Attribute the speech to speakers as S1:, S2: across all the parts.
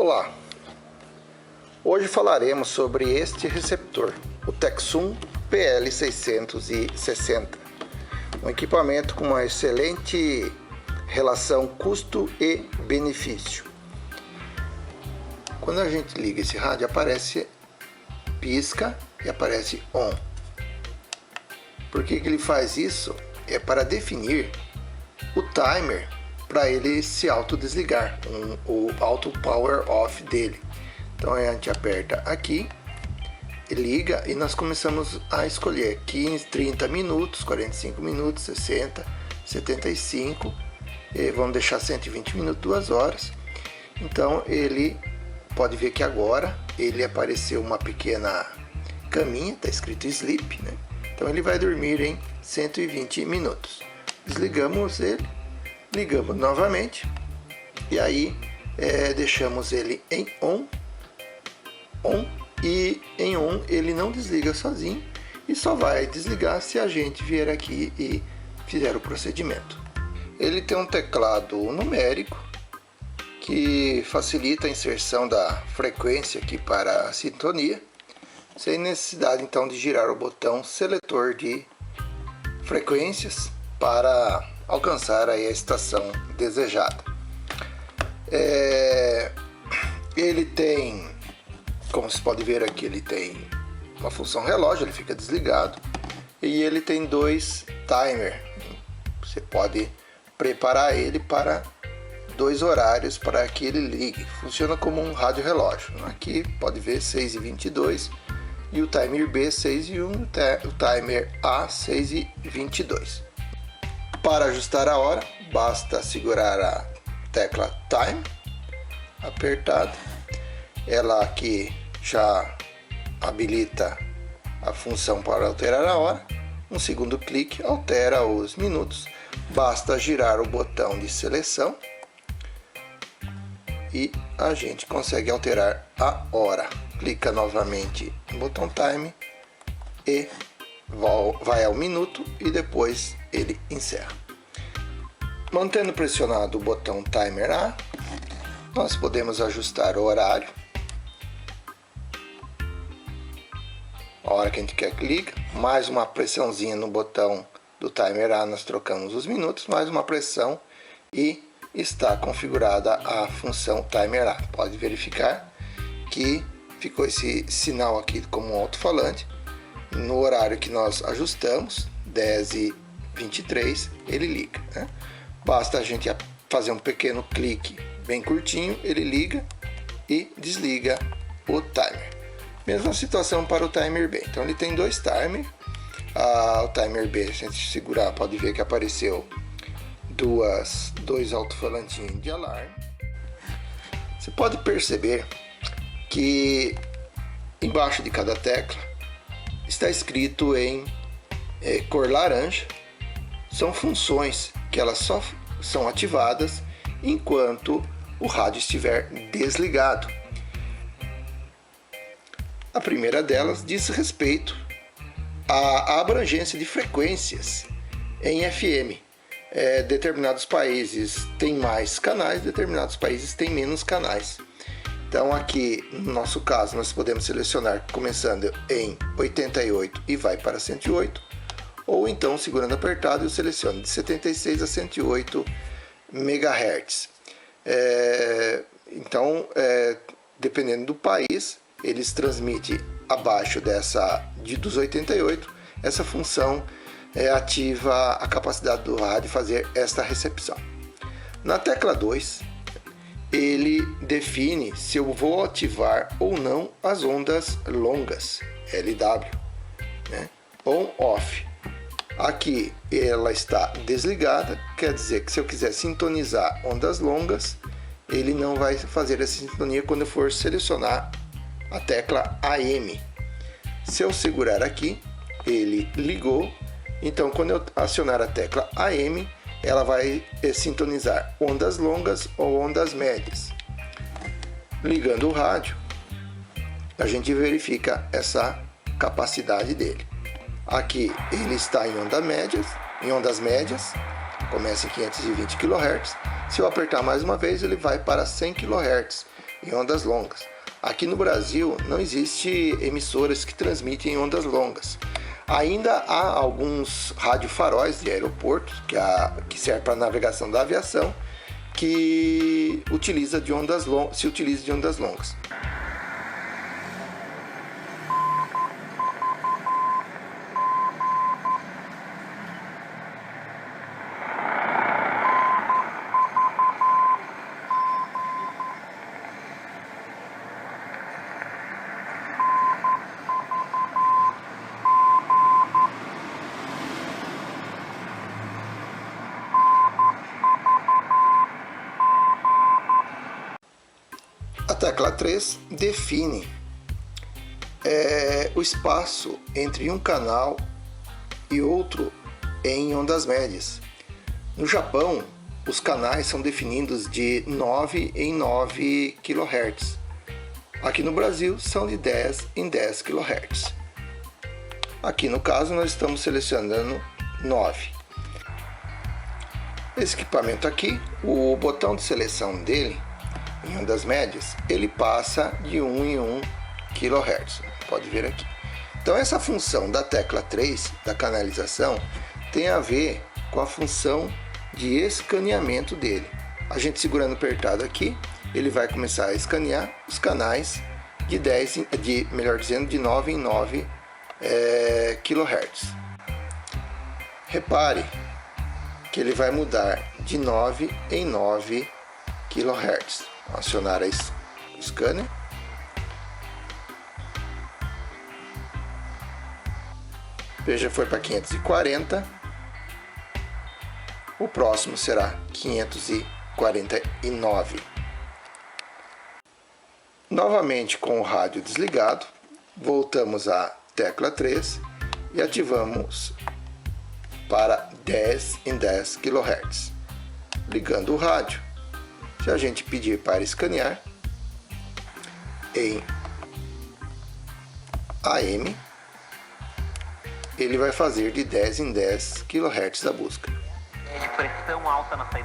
S1: Olá, hoje falaremos sobre este receptor, o Tecsun PL660, um equipamento com uma excelente relação custo e benefício. Quando a gente liga esse rádio, aparece pisca e aparece on. Por que ele faz isso? É para definir o timer para ele se autodesligar, o auto power off dele. Então a gente aperta aqui, liga e nós começamos a escolher 15, 30 minutos, 45 minutos, 60, 75, e vamos deixar 120 minutos, 2 horas. Então ele pode ver que agora ele apareceu uma pequena caminha, está escrito sleep, né? Então ele vai dormir em 120 minutos. Desligamos ele, ligamos novamente e aí deixamos ele em on, e em on ele não desliga sozinho e só vai desligar se a gente vier aqui e fizer o procedimento. Ele tem um teclado numérico que facilita a inserção da frequência aqui para a sintonia, sem necessidade então de girar o botão seletor de frequências para alcançar aí a estação desejada. Ele tem, como você pode ver aqui, ele tem uma função relógio, ele fica desligado, e ele tem 2 timers. Você pode preparar ele para 2 horários para que ele ligue. Funciona como um rádio relógio. Aqui pode ver 6h22 e o timer B 6h01, o timer A 6h22. Para ajustar a hora, basta segurar a tecla Time apertada. Ela aqui já habilita a função para alterar a hora. Um segundo clique altera os minutos. Basta girar o botão de seleção e a gente consegue alterar a hora. Clica novamente no botão Time e vai ao minuto e depois ele encerra. Mantendo pressionado o botão Timer A, nós podemos ajustar o horário. A hora que a gente quer que liga, mais uma pressãozinha no botão do Timer A, nós trocamos os minutos, mais uma pressão e está configurada a função Timer A. Pode verificar que ficou esse sinal aqui como um alto-falante. No horário que nós ajustamos, 10h23, ele liga, né? Basta a gente fazer um pequeno clique bem curtinho, ele liga e desliga o timer. Mesma situação para o timer B. Então ele tem 2 timers. O timer B, se a gente segurar, pode ver que apareceu 2 alto-falantinhos de alarme. Você pode perceber que embaixo de cada tecla está escrito em cor laranja. São funções que elas só são ativadas enquanto o rádio estiver desligado. A primeira delas diz respeito à abrangência de frequências em FM. Determinados países têm mais canais, determinados países têm menos canais. Então aqui, no nosso caso, nós podemos selecionar começando em 88 e vai para 108, ou então, segurando apertado, eu seleciono de 76 a 108 MHz. Então, dependendo do país, eles transmitem abaixo dos 88, essa função ativa a capacidade do rádio fazer esta recepção. Na tecla 2, ele define se eu vou ativar ou não as ondas longas, LW, né? On/off. Aqui ela está desligada, quer dizer que se eu quiser sintonizar ondas longas, ele não vai fazer essa sintonia quando eu for selecionar a tecla AM. Se eu segurar aqui, ele ligou, então quando eu acionar a tecla AM, ela vai sintonizar ondas longas ou ondas médias. Ligando o rádio, a gente verifica essa capacidade dele. Aqui ele está em ondas médias, começa em 520 kHz. Se eu apertar mais uma vez, ele vai para 100 kHz, em ondas longas. Aqui no Brasil não existe emissoras que transmitem em ondas longas. Ainda há alguns radiofaróis de aeroportos que servem para navegação da aviação, que se utiliza de ondas longas. A tecla 3 define o espaço entre um canal e outro em ondas médias. No Japão, os canais são definidos de 9 em 9 kHz. Aqui no Brasil são de 10 em 10 kHz. Aqui no caso nós estamos selecionando 9. Esse equipamento aqui, o botão de seleção dele em ondas médias, ele passa de 1 em 1 kHz, pode ver aqui. Então essa função da tecla 3 da canalização tem a ver com a função de escaneamento dele. A gente segurando apertado aqui, ele vai começar a escanear os canais de 9 em 9 kHz. Repare que ele vai mudar de 9 em 9 kHz. Acionar o scanner. Veja, foi para 540. O próximo será 549. Novamente com o rádio desligado, voltamos à tecla 3 e ativamos para 10 em 10 kHz. Ligando o rádio. Se a gente pedir para escanear em AM, ele vai fazer de 10 em 10 kHz a busca.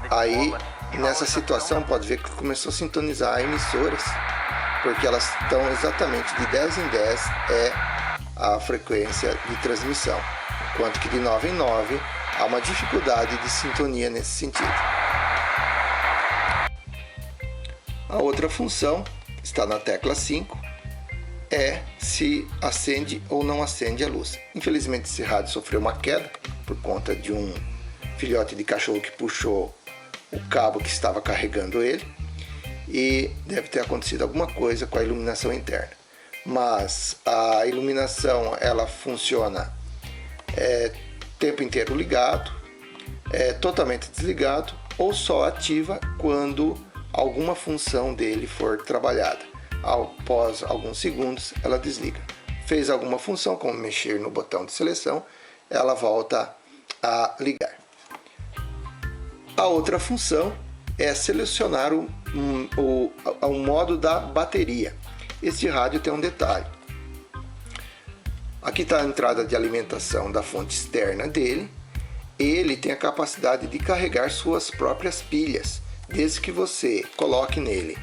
S1: Aí, nessa situação, pode ver que começou a sintonizar emissoras, porque elas estão exatamente de 10 em 10 é a frequência de transmissão, enquanto que de 9 em 9 há uma dificuldade de sintonia nesse sentido. A outra função está na tecla 5, é se acende ou não acende a luz. Infelizmente esse rádio sofreu uma queda por conta de um filhote de cachorro que puxou o cabo que estava carregando ele e deve ter acontecido alguma coisa com a iluminação interna. Mas a iluminação ela funciona tempo inteiro ligado, totalmente desligado ou só ativa quando alguma função dele for trabalhada. Após alguns segundos, ela desliga. Fez alguma função, como mexer no botão de seleção, ela volta a ligar. A outra função é selecionar o modo da bateria. Este rádio tem um detalhe. Aqui está a entrada de alimentação da fonte externa dele. Ele tem a capacidade de carregar suas próprias pilhas, desde que você coloque nele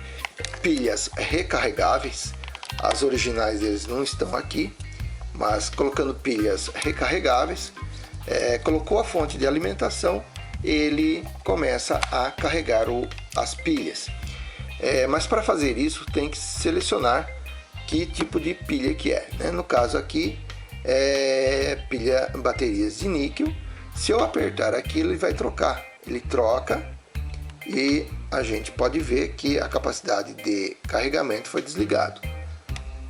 S1: pilhas recarregáveis. As originais deles não estão aqui, mas colocando pilhas recarregáveis, colocou a fonte de alimentação, ele começa a carregar as pilhas. Mas para fazer isso tem que selecionar que tipo de pilha que é, né? No caso aqui baterias de níquel. Se eu apertar aqui, ele vai trocar. Ele troca e a gente pode ver que a capacidade de carregamento foi desligado.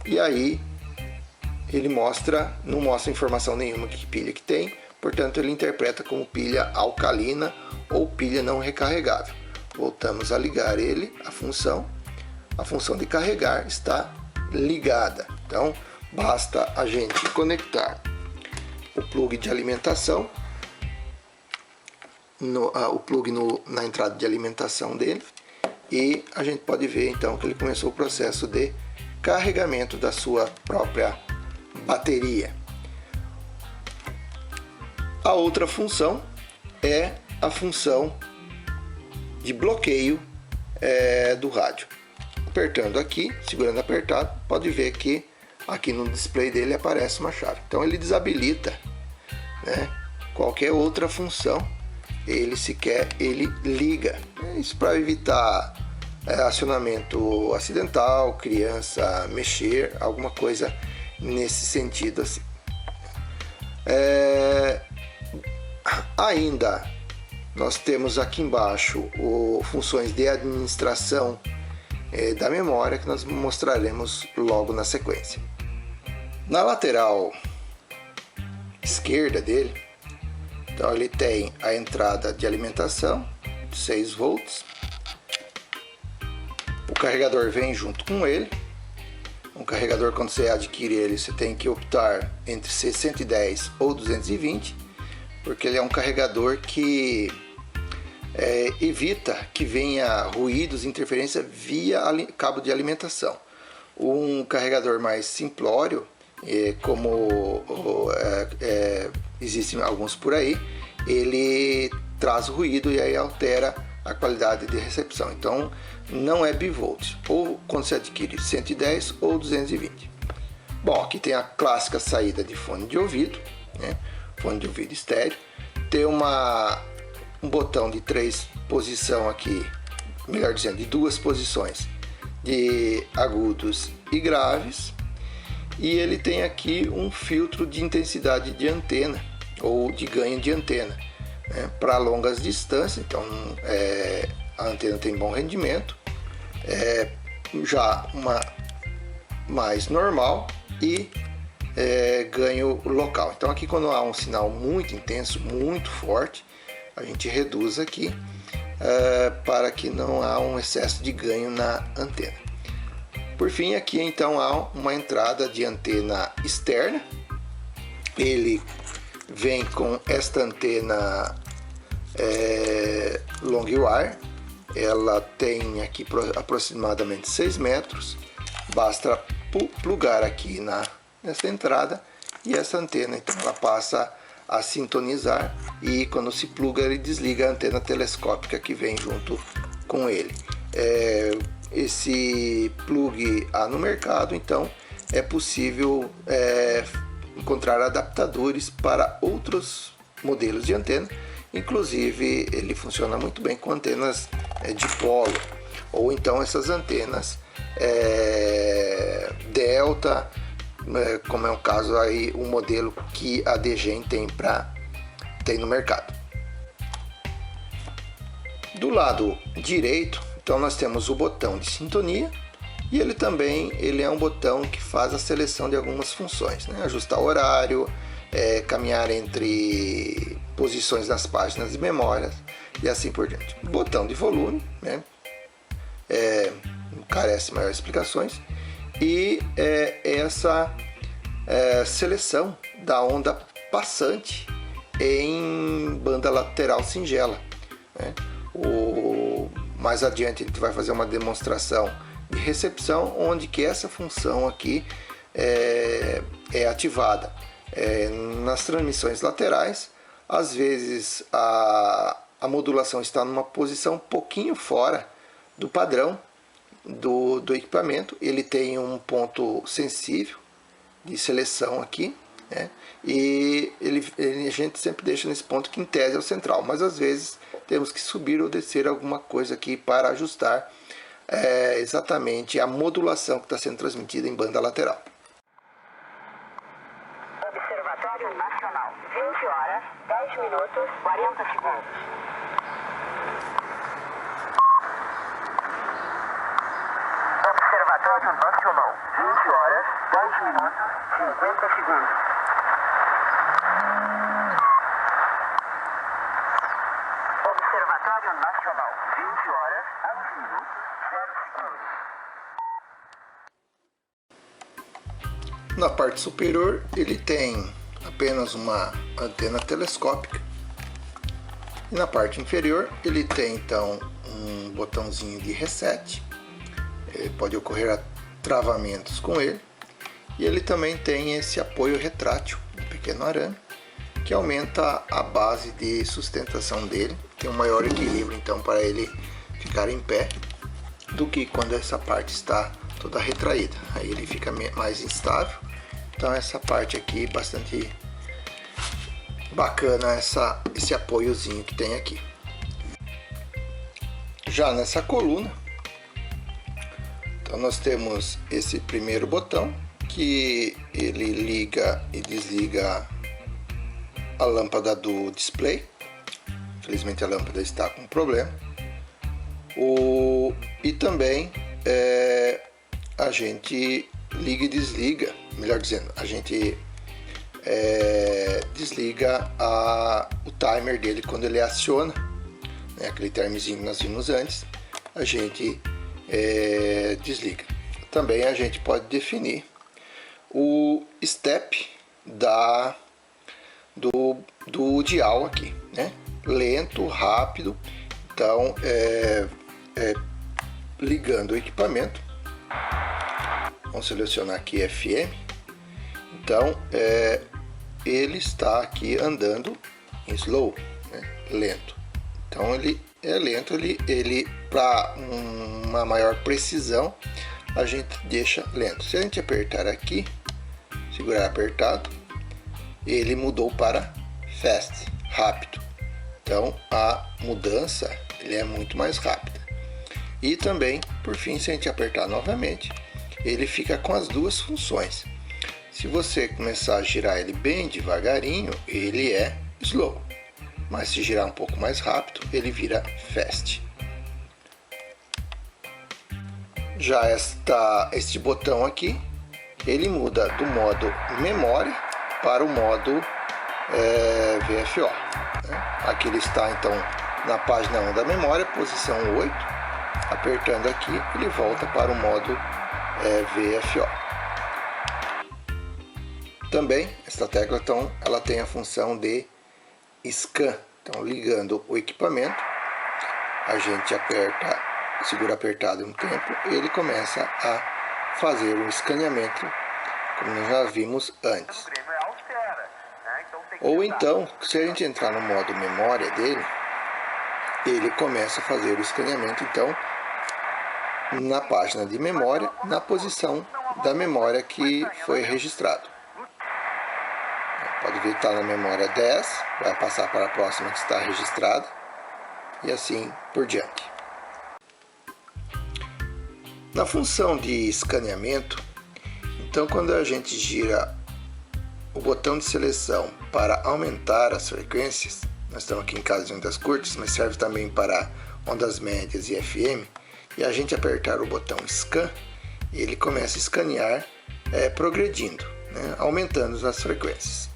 S1: E aí ele não mostra informação nenhuma que pilha que tem, portanto ele interpreta como pilha alcalina ou pilha não recarregável. Voltamos a ligar ele, a função de carregar está ligada. Então basta a gente conectar o plug de alimentação, o plug na entrada de alimentação dele, e a gente pode ver então que ele começou o processo de carregamento da sua própria bateria. A outra função é a função de bloqueio do rádio. apertando aqui, segurando apertado, pode ver que aqui no display dele aparece uma chave. Então ele desabilita, né, qualquer outra função, ele sequer ele liga. Isso para evitar acionamento acidental, criança mexer, alguma coisa nesse sentido assim. Ainda nós temos aqui embaixo funções de administração da memória, que nós mostraremos logo na sequência. Na lateral esquerda dele, então ele tem a entrada de alimentação de 6 volts. O carregador vem junto com ele. Um carregador, quando você adquire ele, você tem que optar entre ser 110 ou 220, porque ele é um carregador que evita que venha ruídos, interferência via cabo de alimentação. Um carregador mais simplório, como existem alguns por aí, ele traz ruído e aí altera a qualidade de recepção. Então não é bivolt, ou quando você adquire 110 ou 220. Bom, aqui tem a clássica saída de fone de ouvido, né? Fone de ouvido estéreo. Tem um botão de 3 posições aqui, melhor dizendo, de 2 posições de agudos e graves. E ele tem aqui um filtro de intensidade de antena ou de ganho de antena, né, para longas distâncias. Então a antena tem bom rendimento, já uma mais normal e ganho local. Então aqui, quando há um sinal muito intenso, muito forte, a gente reduz aqui para que não há um excesso de ganho na antena. Por fim, aqui então há uma entrada de antena externa. Ele vem com esta antena long wire. Ela tem aqui aproximadamente 6 metros. Basta plugar aqui nessa entrada e essa antena então ela passa a sintonizar, e quando se pluga ele desliga a antena telescópica que vem junto com ele. Esse plug há no mercado, então é possível encontrar adaptadores para outros modelos de antena. Inclusive ele funciona muito bem com antenas de polo, ou então essas antenas delta, como é o caso aí, um modelo que a DGEN tem no mercado. Do lado direito, então nós temos o botão de sintonia, e ele é um botão que faz a seleção de algumas funções, né? Ajustar o horário, caminhar entre posições nas páginas de memórias e assim por diante. Botão de volume, né? Não carece maiores explicações. E essa seleção da onda passante em banda lateral singela, né? Mais adiante a gente vai fazer uma demonstração de recepção, onde que essa função aqui é ativada. Nas transmissões laterais, às vezes a modulação está numa posição um pouquinho fora do padrão do equipamento. Ele tem um ponto sensível de seleção aqui, né? E a gente sempre deixa nesse ponto que em tese é o central, mas às vezes temos que subir ou descer alguma coisa aqui para ajustar exatamente a modulação que está sendo transmitida em banda lateral.
S2: Observatório Nacional, 20 horas, 10 minutos, 40 segundos. Observatório Nacional, 20 horas, 10 minutos, 50 segundos. Observatório Nacional, 20 horas, 11 minutos, 0 segundos.
S1: Na parte superior ele tem apenas uma antena telescópica, e na parte inferior ele tem então um botãozinho de reset. Pode ocorrer travamentos com ele, e ele também tem esse apoio retrátil, um pequeno arame, que aumenta a base de sustentação dele, tem um maior equilíbrio então para ele ficar em pé. do que quando essa parte está toda retraída. Aí ele fica mais instável. Então essa parte aqui bastante bacana, esse apoiozinho que tem aqui. Já nessa coluna, então nós temos esse primeiro botão que ele liga e desliga a lâmpada do display. Infelizmente a lâmpada está com problema. E também a gente liga e desliga, melhor dizendo, a gente desliga o timer dele quando ele aciona, né, aquele timerzinho que nós vimos antes, a gente desliga. Também a gente pode definir o step do dial aqui, né? Lento, rápido. Então ligando o equipamento, vamos selecionar aqui FM. Então ele está aqui andando em slow, né? Lento. Então ele é lento, ele para uma maior precisão a gente deixa lento. Se a gente apertar aqui, segurar apertado, ele mudou para fast, rápido. Então a mudança ele é muito mais rápida. E também, por fim, se a gente apertar novamente, ele fica com as duas funções. Se você começar a girar ele bem devagarinho, ele é slow. Mas se girar um pouco mais rápido, ele vira fast. Já este botão aqui, ele muda do modo memória para o modo VFO. Né? Aqui ele está então na página 1 da memória, posição 8. Apertando aqui, ele volta para o modo VFO. Também, esta tecla então, ela tem a função de scan. Então, ligando o equipamento, a gente segura apertado um tempo, ele começa a fazer o escaneamento, como nós já vimos antes. Ou então, se a gente entrar no modo memória dele, ele começa a fazer o escaneamento, então, na página de memória, na posição da memória que foi registrado. Pode ver que está na memória 10, vai passar para a próxima que está registrada, e assim por diante. Na função de escaneamento, então quando a gente gira o botão de seleção para aumentar as frequências, nós estamos aqui em caso de ondas curtas, mas serve também para ondas médias e FM, e a gente apertar o botão Scan, ele começa a escanear progredindo, né, aumentando as frequências.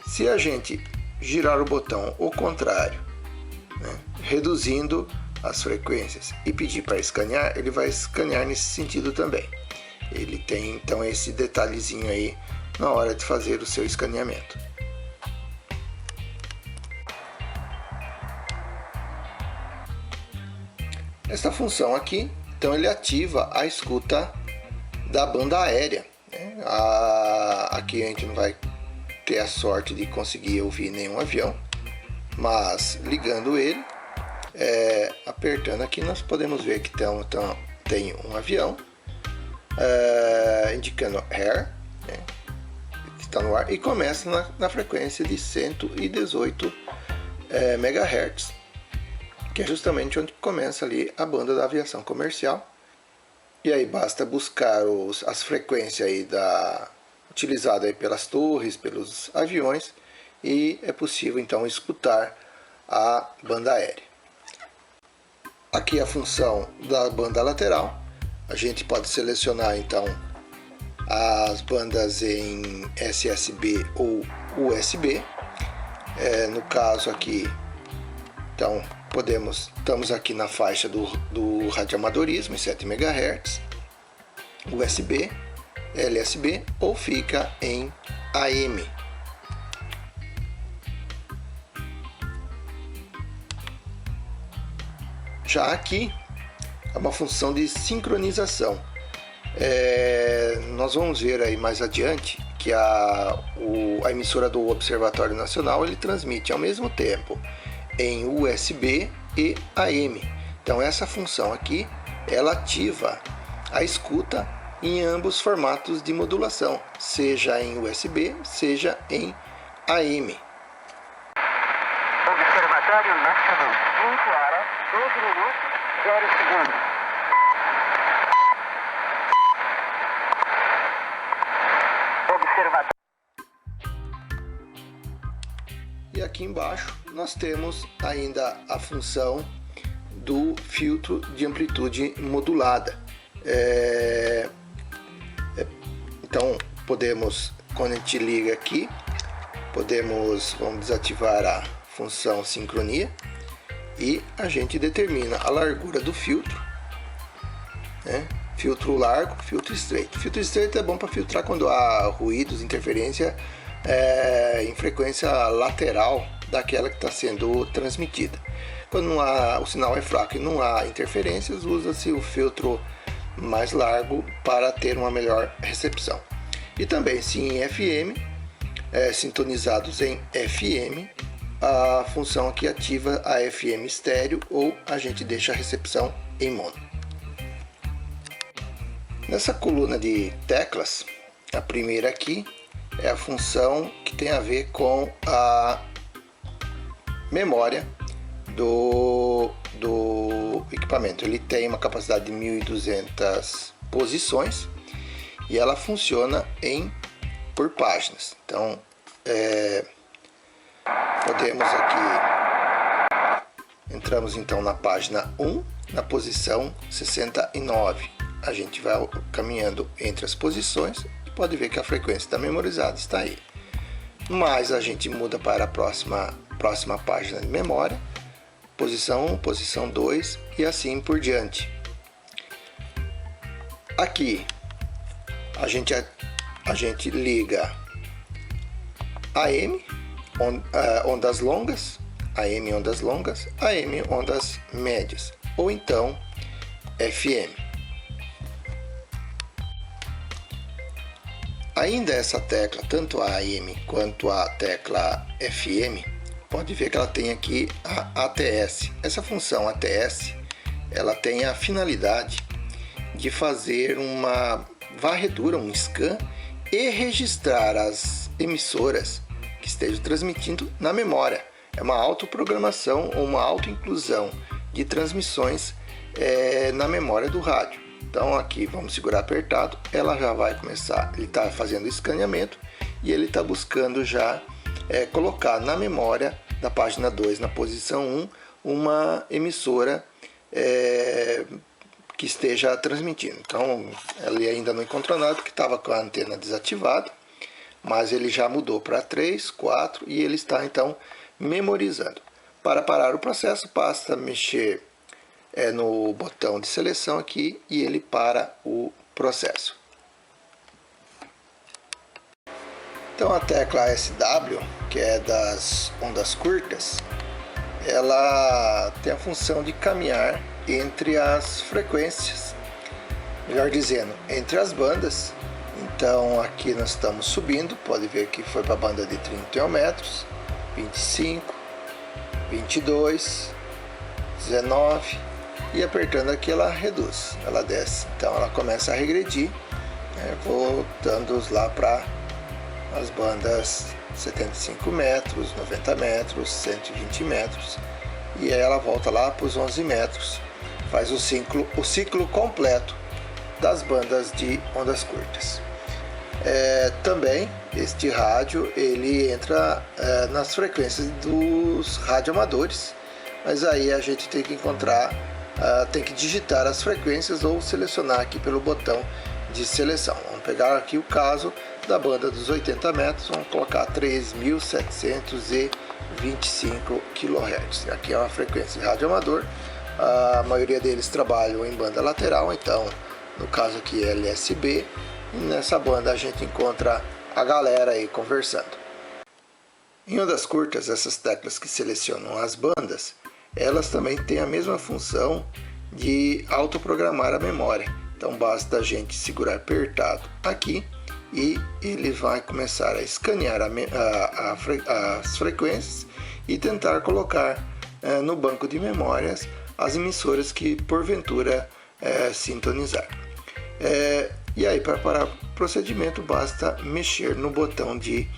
S1: Se a gente girar o botão ao contrário, né, reduzindo as frequências e pedir para escanear, ele vai escanear nesse sentido também. Ele tem então esse detalhezinho aí na hora de fazer o seu escaneamento. Esta função aqui, então ele ativa a escuta da banda aérea, né? Aqui a gente não vai ter a sorte de conseguir ouvir nenhum avião, mas ligando ele, apertando aqui, nós podemos ver que tem um avião indicando air, né, que está no ar, e começa na frequência de 118 MHz, que é justamente onde começa ali a banda da aviação comercial. E aí basta buscar as frequências aí utilizada aí pelas torres, pelos aviões, e é possível então escutar a banda aérea. Aqui a função da banda lateral, a gente pode selecionar então as bandas em SSB ou USB. No caso aqui, então estamos aqui na faixa do radioamadorismo em 7 MHz, USB, LSB, ou fica em AM. Já aqui é uma função de sincronização. Nós vamos ver aí mais adiante que a emissora do Observatório Nacional ele transmite ao mesmo tempo em USB e AM. Então essa função aqui, ela ativa a escuta em ambos formatos de modulação, seja em USB, seja em AM.
S2: Observatório Nacional, 20 horas, 12 minutos, 0 segundos. Observatório.
S1: E aqui embaixo nós temos ainda a função do filtro de amplitude modulada. Então podemos, quando a gente liga aqui, vamos desativar a função sincronia e a gente determina a largura do filtro, né? Filtro largo, filtro estreito. Filtro estreito é bom para filtrar quando há ruídos, interferência em frequência lateral daquela que está sendo transmitida. Quando não há, o sinal é fraco e não há interferências, usa-se o filtro mais largo para ter uma melhor recepção. E também, se em FM, sintonizados em FM, a função aqui ativa a FM estéreo ou a gente deixa a recepção em mono. Nessa coluna de teclas, a primeira aqui é a função que tem a ver com a memória do equipamento. Ele tem uma capacidade de 1200 posições e ela funciona por páginas. Então podemos aqui, entramos então na página 1, na posição 69. A gente vai caminhando entre as posições e pode ver que a frequência está memorizada, está aí. Mas a gente muda para a próxima página de memória, posição 1, posição 2 e assim por diante. Aqui a gente liga AM, ondas longas, AM ondas longas, AM ondas médias, ou então FM. Ainda essa tecla, tanto a AM quanto a tecla FM, pode ver que ela tem aqui a ATS. Essa função ATS, ela tem a finalidade de fazer uma varredura, um scan, e registrar as emissoras que estejam transmitindo na memória. É uma autoprogramação ou uma autoinclusão de transmissões na memória do rádio. Então aqui vamos segurar apertado, ela já vai começar, ele está fazendo escaneamento e ele está buscando já colocar na memória da página 2, na posição 1, uma emissora que esteja transmitindo. Então ele ainda não encontrou nada porque estava com a antena desativada, mas ele já mudou para 3, 4 e ele está então memorizando. Para parar o processo, basta mexer no botão de seleção aqui e ele para o processo. Então a tecla SW, que é das ondas curtas, ela tem a função de caminhar entre as frequências, melhor dizendo, entre as bandas. Então aqui nós estamos subindo, pode ver que foi para a banda de 31 metros, 25, 22, 19 e apertando aqui ela reduz, ela desce. Então ela começa a regredir, voltando lá para as bandas 75 metros, 90 metros, 120 metros e aí ela volta lá para os 11 metros, faz o ciclo completo das bandas de ondas curtas. Também este rádio ele entra nas frequências dos radioamadores, mas aí a gente tem que encontrar, tem que digitar as frequências ou selecionar aqui pelo botão de seleção. Vamos pegar aqui o caso da banda dos 80 metros, vamos colocar 3.725 kHz. Aqui é uma frequência de radioamador, a maioria deles trabalham em banda lateral, então no caso aqui é LSB, e nessa banda a gente encontra a galera aí conversando. Em ondas curtas, essas teclas que selecionam as bandas, elas também têm a mesma função de autoprogramar a memória. Então basta a gente segurar apertado aqui e ele vai começar a escanear as frequências e tentar colocar no banco de memórias as emissoras que porventura sintonizar. E aí, para parar o procedimento, basta mexer no botão de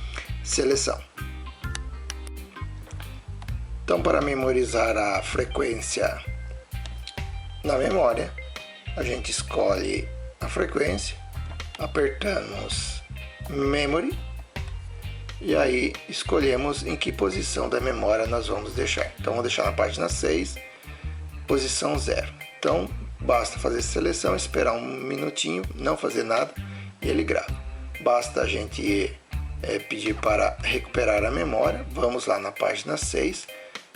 S1: seleção. Então, para memorizar a frequência na memória, a gente escolhe a frequência, apertamos Memory e aí escolhemos em que posição da memória nós vamos deixar. Então, vou deixar na página 6, posição 0. Então, basta fazer seleção, esperar um minutinho, não fazer nada e ele grava. Basta a gente pedir para recuperar a memória. Vamos lá na página 6,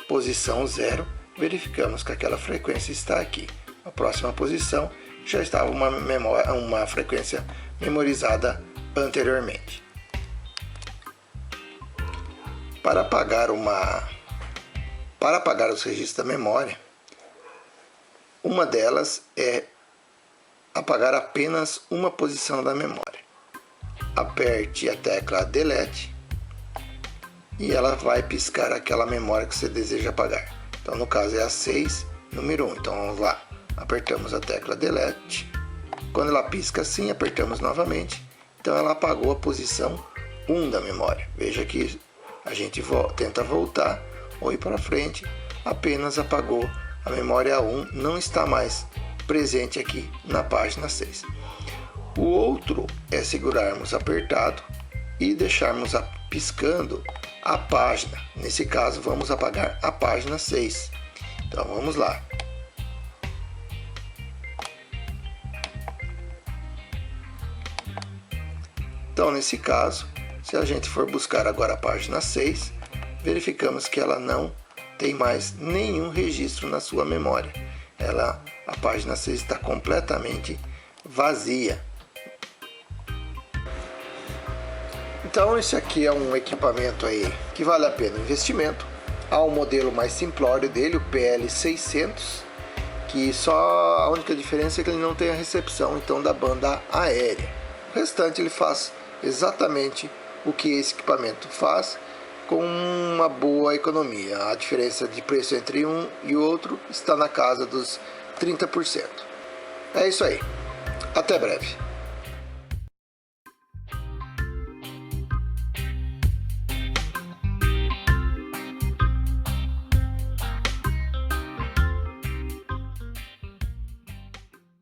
S1: posição 0, verificamos que aquela frequência está aqui. A próxima posição já estava uma frequência memorizada anteriormente. Para apagar os registros da memória, uma delas é apagar apenas uma posição da memória. Aperte a tecla Delete e ela vai piscar aquela memória que você deseja apagar. Então, no caso, é a 6, número 1. Então, vamos lá. Apertamos a tecla Delete. Quando ela pisca assim, apertamos novamente. Então, ela apagou a posição 1 da memória. Veja que a gente tenta voltar ou ir para frente, apenas apagou a memória 1, não está mais presente aqui na página 6. O outro é segurarmos apertado e deixarmos piscando a página. Nesse caso, vamos apagar a página 6. Então, vamos lá. Então, nesse caso, se a gente for buscar agora a página 6, verificamos que ela não tem mais nenhum registro na sua memória. A página 6 está completamente vazia. Então, esse aqui é um equipamento aí que vale a pena o investimento. Há um modelo mais simplório dele, o PL600, que só a única diferença é que ele não tem a recepção então da banda aérea. O restante ele faz exatamente o que esse equipamento faz, com uma boa economia. A diferença de preço entre um e o outro está na casa dos 30%. É isso aí. Até breve.